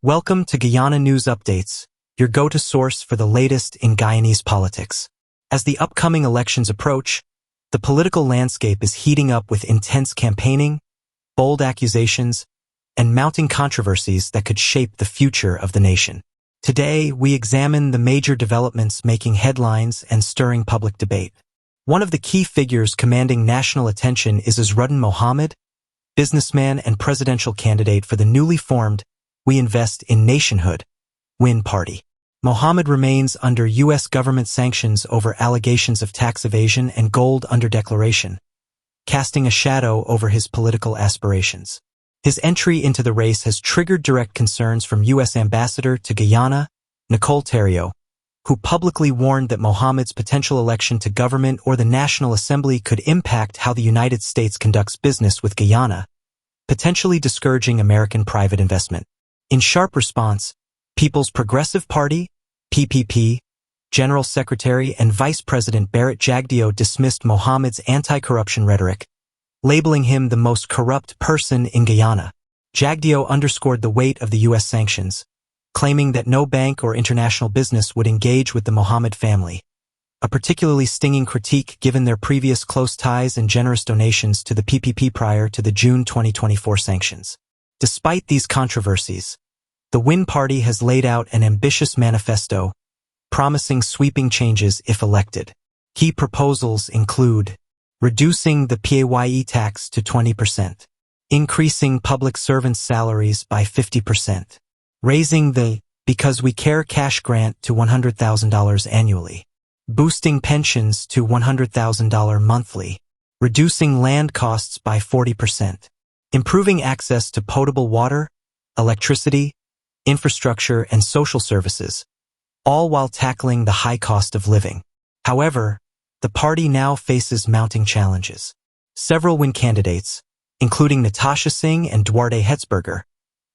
Welcome to Guyana News Updates, your go-to source for the latest in Guyanese politics. As the upcoming elections approach, the political landscape is heating up with intense campaigning, bold accusations, and mounting controversies that could shape the future of the nation. Today, we examine the major developments making headlines and stirring public debate. One of the key figures commanding national attention is Azruddin Mohammed, businessman and presidential candidate for the newly formed We Invest in Nationhood, Winn party. Mohammed remains under U.S. government sanctions over allegations of tax evasion and gold underdeclaration, casting a shadow over his political aspirations. His entry into the race has triggered direct concerns from U.S. Ambassador to Guyana, Nicole Theriault, who publicly warned that Mohammed's potential election to government or the National Assembly could impact how the United States conducts business with Guyana, potentially discouraging American private investment. In sharp response, People's Progressive Party, PPP, General Secretary and Vice President Barrett Jagdeo dismissed Mohammed's anti-corruption rhetoric, labeling him the most corrupt person in Guyana. Jagdeo underscored the weight of the U.S. sanctions, claiming that no bank or international business would engage with the Mohammed family, a particularly stinging critique given their previous close ties and generous donations to the PPP prior to the June 2024 sanctions. Despite these controversies, the Winn party has laid out an ambitious manifesto, promising sweeping changes if elected. Key proposals include reducing the PAYE tax to 20%, increasing public servants' salaries by 50%, raising the Because We Care cash grant to $100,000 annually, boosting pensions to $100,000 monthly, reducing land costs by 40%, improving access to potable water, electricity, infrastructure, and social services, all while tackling the high cost of living. However, the party now faces mounting challenges. Several Winn candidates, including Natasha Singh and Duarte Hetzberger,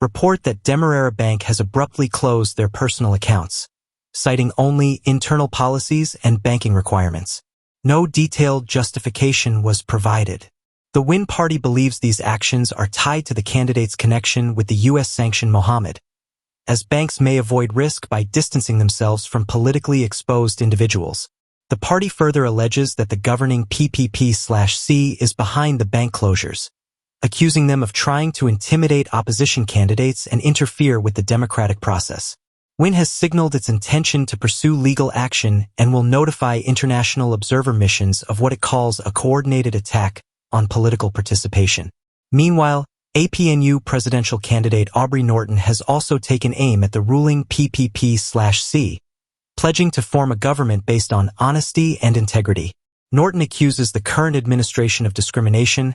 report that Demerara Bank has abruptly closed their personal accounts, citing only internal policies and banking requirements. No detailed justification was provided. The Winn party believes these actions are tied to the candidate's connection with the U.S.-sanctioned Mohammed, as banks may avoid risk by distancing themselves from politically exposed individuals. The party further alleges that the governing PPP/C is behind the bank closures, accusing them of trying to intimidate opposition candidates and interfere with the democratic process. Winn has signaled its intention to pursue legal action and will notify international observer missions of what it calls a coordinated attack on political participation. Meanwhile, APNU presidential candidate Aubrey Norton has also taken aim at the ruling PPP/C, pledging to form a government based on honesty and integrity. Norton accuses the current administration of discrimination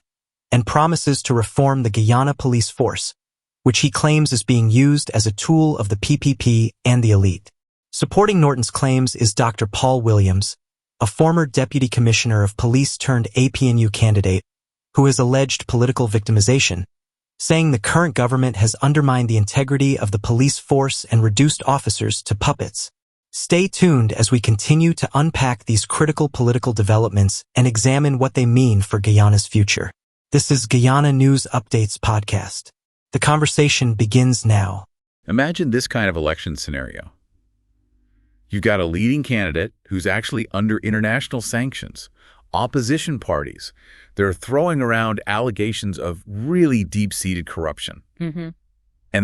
and promises to reform the Guyana police force, which he claims is being used as a tool of the PPP and the elite. Supporting Norton's claims is Dr. Paul Williams, a former deputy commissioner of police turned APNU candidate, who has alleged political victimization, saying the current government has undermined the integrity of the police force and reduced officers to puppets. Stay tuned as we continue to unpack these critical political developments and examine what they mean for Guyana's future. This is Guyana News Updates Podcast. The conversation begins now. Imagine this kind of election scenario. You've got a leading candidate who's actually under international sanctions. Opposition parties, they're throwing around allegations of really deep-seated corruption. And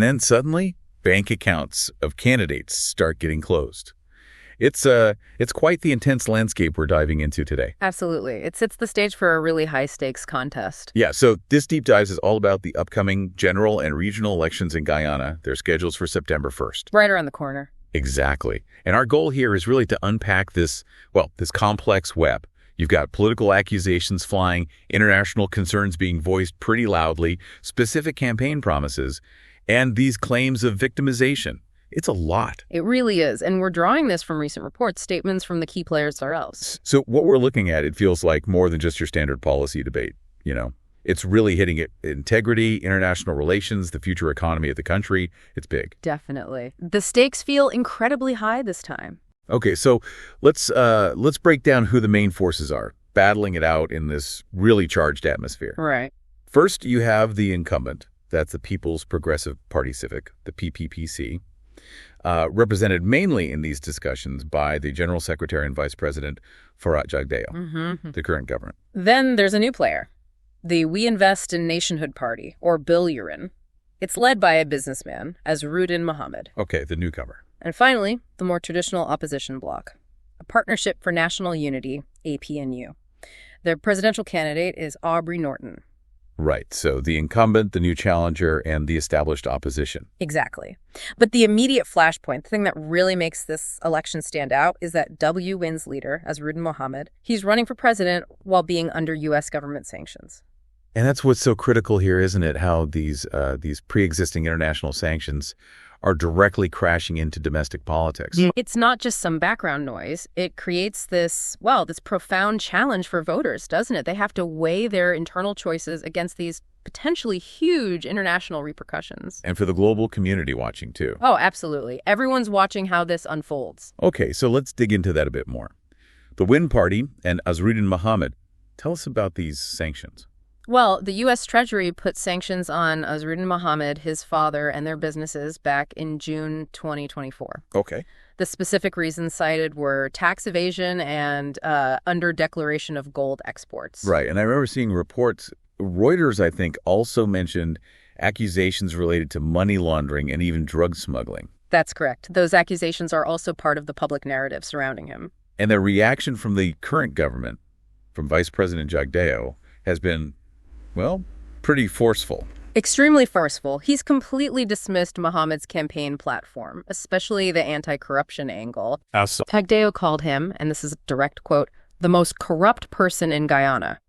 then suddenly, bank accounts of candidates start getting closed. It's quite the intense landscape we're diving into today. Absolutely. It sets the stage for a really high-stakes contest. Yeah, so this deep dive is all about the upcoming general and regional elections in Guyana. They're scheduled for September 1st. Right around the corner. Exactly. And our goal here is really to unpack this complex web. You've got political accusations flying, international concerns being voiced pretty loudly, specific campaign promises, and these claims of victimization. It's a lot. It really is. And we're drawing this from recent reports, statements from the key players themselves. So what we're looking at, it feels like more than just your standard policy debate, It's really hitting it. Integrity, international relations, the future economy of the country. It's big. Definitely. The stakes feel incredibly high this time. Okay, so let's break down who the main forces are, battling it out in this really charged atmosphere. Right. First, you have the incumbent, that's the People's Progressive Party Civic, the PPPC, represented mainly in these discussions by the General Secretary and Vice President Farhat Jagdeo, the current government. Then there's a new player, the We Invest in Nationhood Party, or Winn. It's led by a businessman, Azharuddin Mohammed. Okay, the newcomer. And finally, the more traditional opposition bloc, a Partnership for National Unity, APNU. Their presidential candidate is Aubrey Norton. Right, so the incumbent, the new challenger, and the established opposition. Exactly. But the immediate flashpoint, the thing that really makes this election stand out, is that Winn's leader, Azharuddin Mohammed, he's running for president while being under U.S. government sanctions. And that's what's so critical here, isn't it? How these pre-existing international sanctions are directly crashing into domestic politics. It's not just some background noise. It creates this profound challenge for voters, doesn't it? They have to weigh their internal choices against these potentially huge international repercussions. And for the global community watching, too. Oh, absolutely. Everyone's watching how this unfolds. Okay, so let's dig into that a bit more. The Winn Party and Azharuddin Mohammed, tell us about these sanctions. Well, the U.S. Treasury put sanctions on Azharuddin Mohammed, his father, and their businesses back in June 2024. Okay. The specific reasons cited were tax evasion and under-declaration of gold exports. Right, and I remember seeing reports, Reuters, I think, also mentioned accusations related to money laundering and even drug smuggling. That's correct. Those accusations are also part of the public narrative surrounding him. And the reaction from the current government, from Vice President Jagdeo, has been, well, pretty forceful. Extremely forceful. He's completely dismissed Mohammed's campaign platform, especially the anti-corruption angle. Jagdeo called him, and this is a direct quote, the most corrupt person in Guyana.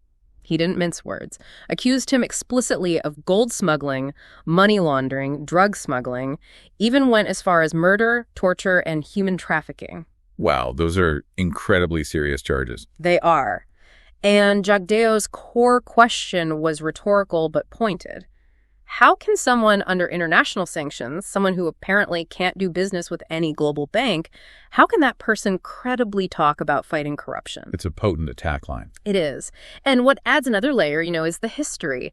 He didn't mince words. Accused him explicitly of gold smuggling, money laundering, drug smuggling, even went as far as murder, torture, and human trafficking. Wow, those are incredibly serious charges. They are. And Jagdeo's core question was rhetorical but pointed. How can someone under international sanctions, someone who apparently can't do business with any global bank, how can that person credibly talk about fighting corruption? It's a potent attack line. It is. And what adds another layer, is the history.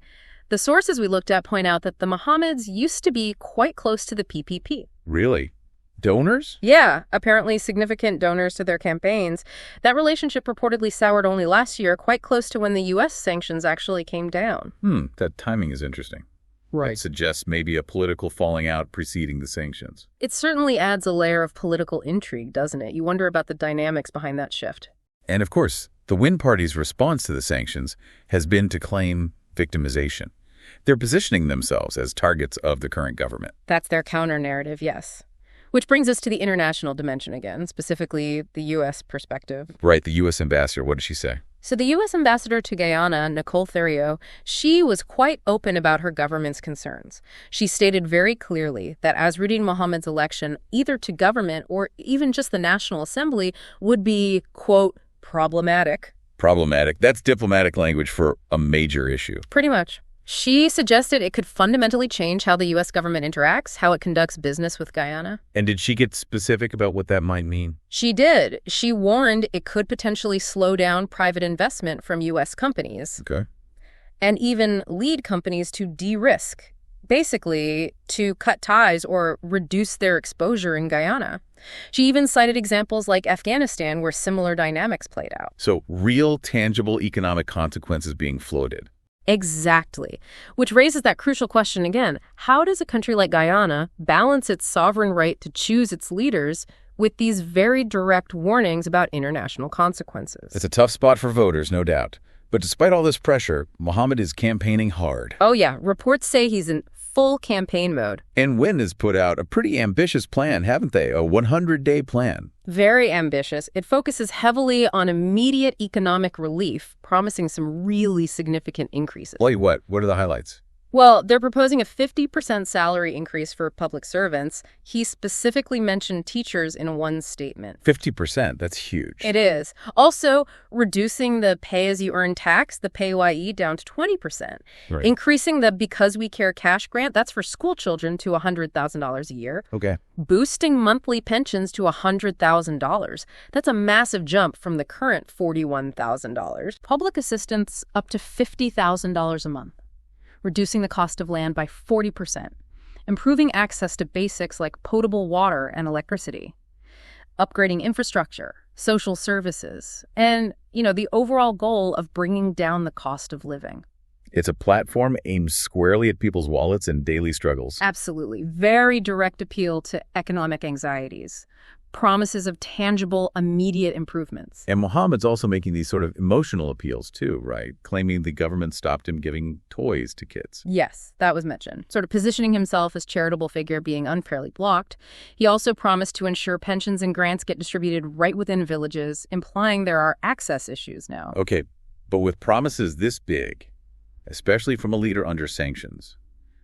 The sources we looked at point out that the Mohammeds used to be quite close to the PPP. Really? Donors? Yeah, apparently significant donors to their campaigns. That relationship reportedly soured only last year, quite close to when the U.S. sanctions actually came down. That timing is interesting. Right. It suggests maybe a political falling out preceding the sanctions. It certainly adds a layer of political intrigue, doesn't it? You wonder about the dynamics behind that shift. And of course, the Winn Party's response to the sanctions has been to claim victimization. They're positioning themselves as targets of the current government. That's their counter-narrative, yes. Which brings us to the international dimension again, specifically the U.S. perspective. Right, the U.S. ambassador, what did she say? So the U.S. ambassador to Guyana, Nicole Theriot, she was quite open about her government's concerns. She stated very clearly that Azharuddin Mohammed's election, either to government or even just the National Assembly, would be, quote, problematic. Problematic. That's diplomatic language for a major issue. Pretty much. She suggested it could fundamentally change how the U.S. government interacts, how it conducts business with Guyana. And did she get specific about what that might mean? She did. She warned it could potentially slow down private investment from U.S. companies. Okay. And even lead companies to de-risk, basically to cut ties or reduce their exposure in Guyana. She even cited examples like Afghanistan where similar dynamics played out. So real, tangible economic consequences being floated. Exactly. Which raises that crucial question again. How does a country like Guyana balance its sovereign right to choose its leaders with these very direct warnings about international consequences? It's a tough spot for voters, no doubt. But despite all this pressure, Mohammed is campaigning hard. Oh, yeah. Reports say he's in full campaign mode. And Winn has put out a pretty ambitious plan, haven't they? A 100-day plan. Very ambitious. It focuses heavily on immediate economic relief, promising some really significant increases. Like what? What are the highlights? Well, they're proposing a 50% salary increase for public servants. He specifically mentioned teachers in one statement. 50%? That's huge. It is. Also, reducing the pay-as-you-earn tax, the PAYE, down to 20%. Right. Increasing the Because We Care cash grant, that's for school children, to $100,000 a year. Okay. Boosting monthly pensions to $100,000. That's a massive jump from the current $41,000. Public assistance up to $50,000 a month. reducing the cost of land by 40%, improving access to basics like potable water and electricity, upgrading infrastructure, social services, and, the overall goal of bringing down the cost of living. It's a platform aimed squarely at people's wallets and daily struggles. Absolutely. Very direct appeal to economic anxieties. Promises of tangible, immediate improvements. And Mohammed's also making these sort of emotional appeals too, right? Claiming the government stopped him giving toys to kids. Yes, that was mentioned. Sort of positioning himself as charitable figure being unfairly blocked. He also promised to ensure pensions and grants get distributed right within villages, implying there are access issues now. Okay, but with promises this big, especially from a leader under sanctions,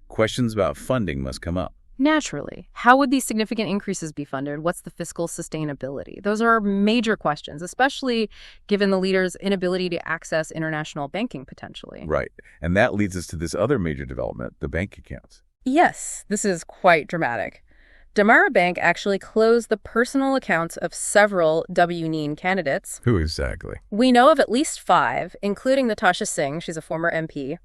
questions about funding must come up. Naturally. How would these significant increases be funded? What's the fiscal sustainability? Those are major questions, especially given the leader's inability to access international banking potentially. Right. And that leads us to this other major development, the bank accounts. Yes, this is quite dramatic. Damara Bank actually closed the personal accounts of several Winn candidates. Who exactly? We know of at least 5, including Natasha Singh, she's a former MP.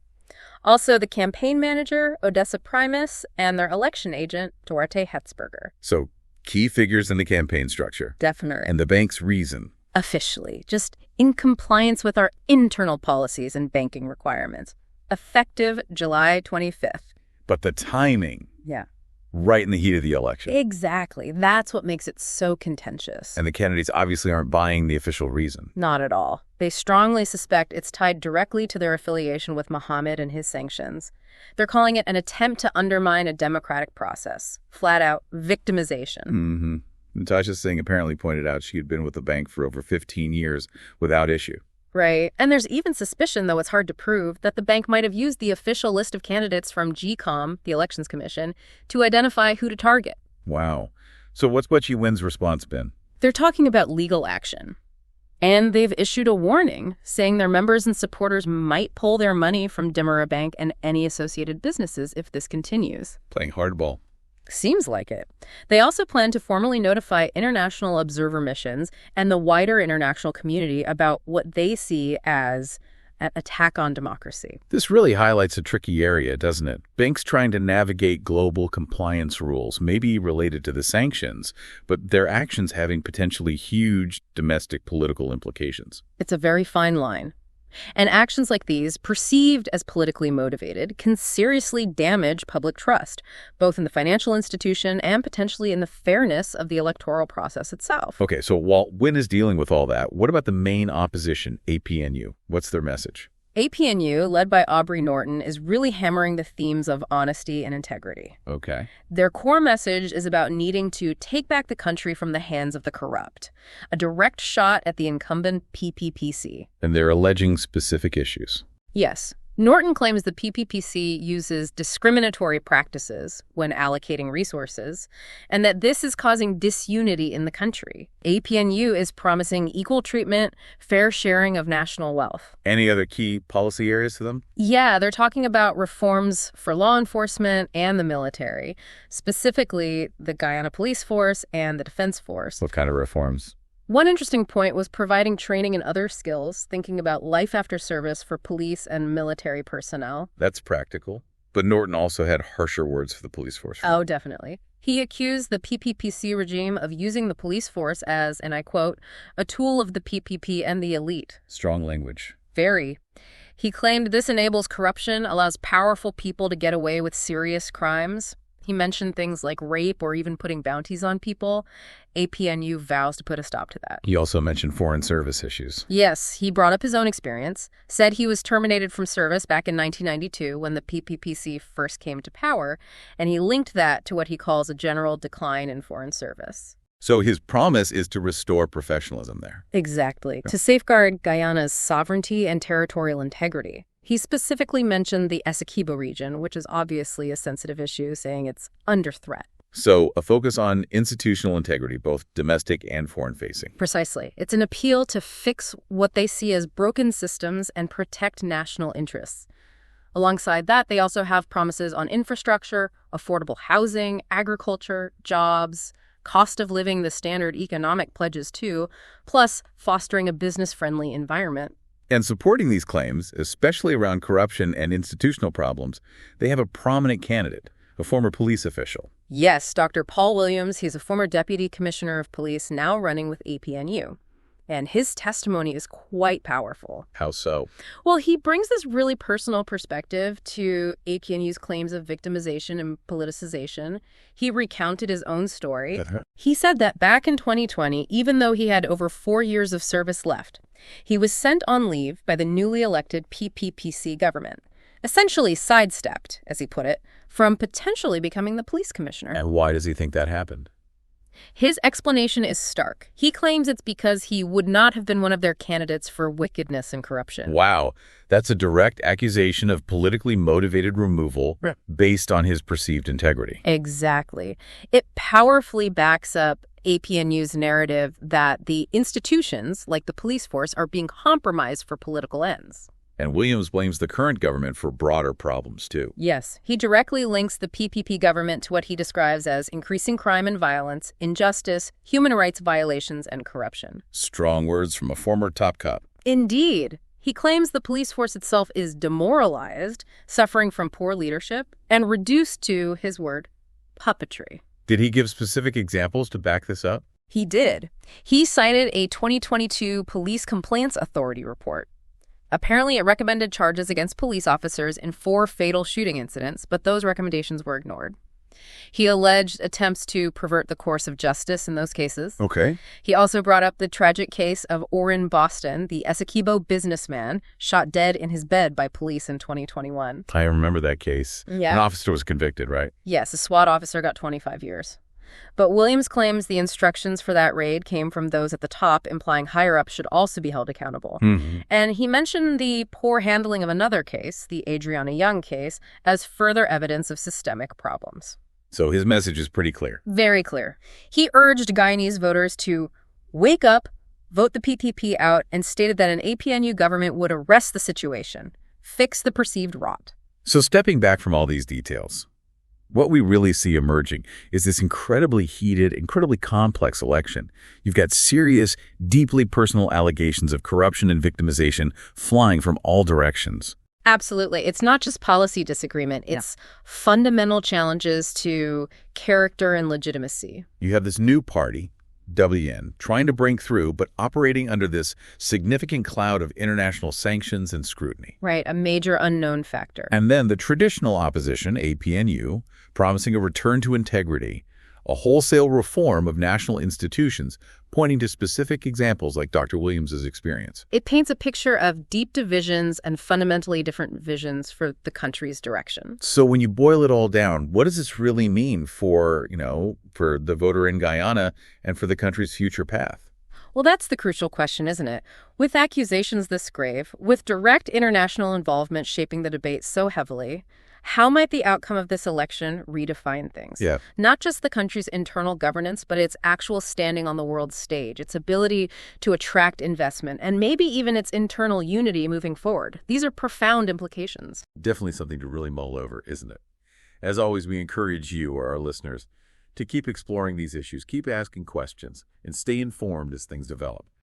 Also, the campaign manager, Odessa Primus, and their election agent, Duarte Hetzberger. So, key figures in the campaign structure. Definitely. And the bank's reason. Officially, just in compliance with our internal policies and banking requirements. Effective July 25th. But the timing. Yeah. Right in the heat of the election. Exactly. That's what makes it so contentious. And the candidates obviously aren't buying the official reason. Not at all. They strongly suspect it's tied directly to their affiliation with Mohammed and his sanctions. They're calling it an attempt to undermine a democratic process. Flat out victimization. Mm-hmm. Natasha Singh apparently pointed out she had been with the bank for over 15 years without issue. Right. And there's even suspicion, though it's hard to prove, that the bank might have used the official list of candidates from GCOM, the Elections Commission, to identify who to target. Wow. So what's Winn's response been? They're talking about legal action. And they've issued a warning saying their members and supporters might pull their money from Damara Bank and any associated businesses if this continues. Playing hardball. Seems like it. They also plan to formally notify international observer missions and the wider international community about what they see as an attack on democracy. This really highlights a tricky area, doesn't it? Banks trying to navigate global compliance rules, maybe related to the sanctions, but their actions having potentially huge domestic political implications. It's a very fine line. And actions like these, perceived as politically motivated, can seriously damage public trust, both in the financial institution and potentially in the fairness of the electoral process itself. Okay, so while Winn is dealing with all that, what about the main opposition, APNU? What's their message? APNU, led by Aubrey Norton, is really hammering the themes of honesty and integrity. Okay. Their core message is about needing to take back the country from the hands of the corrupt, a direct shot at the incumbent PPPC. And they're alleging specific issues. Yes. Norton claims the PPPC uses discriminatory practices when allocating resources, and that this is causing disunity in the country. APNU is promising equal treatment, fair sharing of national wealth. Any other key policy areas to them? Yeah, they're talking about reforms for law enforcement and the military, specifically the Guyana police force and the defense force. What kind of reforms? One interesting point was providing training in other skills, thinking about life after service for police and military personnel. That's practical. But Norton also had harsher words for the police force. Oh, definitely. He accused the PPPC regime of using the police force as, and I quote, a tool of the PPP and the elite. Strong language. Very. He claimed this enables corruption, allows powerful people to get away with serious crimes. He mentioned things like rape or even putting bounties on people. APNU vows to put a stop to that. He also mentioned foreign service issues. Yes, he brought up his own experience, said he was terminated from service back in 1992 when the PPPC first came to power, and he linked that to what he calls a general decline in foreign service. So his promise is to restore professionalism there. Exactly, to safeguard Guyana's sovereignty and territorial integrity. He specifically mentioned the Essequibo region, which is obviously a sensitive issue, saying it's under threat. So a focus on institutional integrity, both domestic and foreign-facing. Precisely. It's an appeal to fix what they see as broken systems and protect national interests. Alongside that, they also have promises on infrastructure, affordable housing, agriculture, jobs, cost of living, the standard economic pledges too, plus fostering a business-friendly environment. And supporting these claims, especially around corruption and institutional problems, they have a prominent candidate, a former police official. Yes, Dr. Paul Williams, he's a former deputy commissioner of police now running with APNU. And his testimony is quite powerful. How so? Well, he brings this really personal perspective to APNU's claims of victimization and politicization. He recounted his own story. He said that back in 2020, even though he had over 4 years of service left, he was sent on leave by the newly elected PPPC government, essentially sidestepped, as he put it, from potentially becoming the police commissioner. And why does he think that happened? His explanation is stark. He claims it's because he would not have been one of their candidates for wickedness and corruption. Wow, that's a direct accusation of politically motivated removal based on his perceived integrity. Exactly. It powerfully backs up APNU's narrative that the institutions, like the police force, are being compromised for political ends. And Williams blames the current government for broader problems, too. Yes, he directly links the PPP government to what he describes as increasing crime and violence, injustice, human rights violations, and corruption. Strong words from a former top cop. Indeed. He claims the police force itself is demoralized, suffering from poor leadership, and reduced to, his word, puppetry. Did he give specific examples to back this up? He did. He cited a 2022 Police Complaints Authority report. Apparently, it recommended charges against police officers in 4 fatal shooting incidents, but those recommendations were ignored. He alleged attempts to pervert the course of justice in those cases. Okay. He also brought up the tragic case of Orrin Boston, the Essequibo businessman, shot dead in his bed by police in 2021. I remember that case. Yeah. An officer was convicted, right? Yes, a SWAT officer got 25 years. But Williams claims the instructions for that raid came from those at the top, implying higher-ups should also be held accountable. And he mentioned the poor handling of another case, the Adriana Young case, as further evidence of systemic problems. So his message is pretty clear. Very clear. He urged Guyanese voters to wake up, vote the PPP out, and stated that an APNU government would arrest the situation, fix the perceived rot. So stepping back from all these details, what we really see emerging is this incredibly heated, incredibly complex election. You've got serious, deeply personal allegations of corruption and victimization flying from all directions. Absolutely. It's not just policy disagreement. It's fundamental challenges to character and legitimacy. You have this new party, Winn, trying to break through, but operating under this significant cloud of international sanctions and scrutiny. Right, a major unknown factor. And then the traditional opposition, APNU, promising a return to integrity, a wholesale reform of national institutions, pointing to specific examples like Dr. Williams' experience. It paints a picture of deep divisions and fundamentally different visions for the country's direction. So when you boil it all down, what does this really mean for, for the voter in Guyana and for the country's future path? Well, that's the crucial question, isn't it? With accusations this grave, with direct international involvement shaping the debate so heavily, how might the outcome of this election redefine things? Yeah. Not just the country's internal governance, but its actual standing on the world stage, its ability to attract investment, and maybe even its internal unity moving forward. These are profound implications. Definitely something to really mull over, isn't it? As always, we encourage you, or our listeners, to keep exploring these issues, keep asking questions, and stay informed as things develop.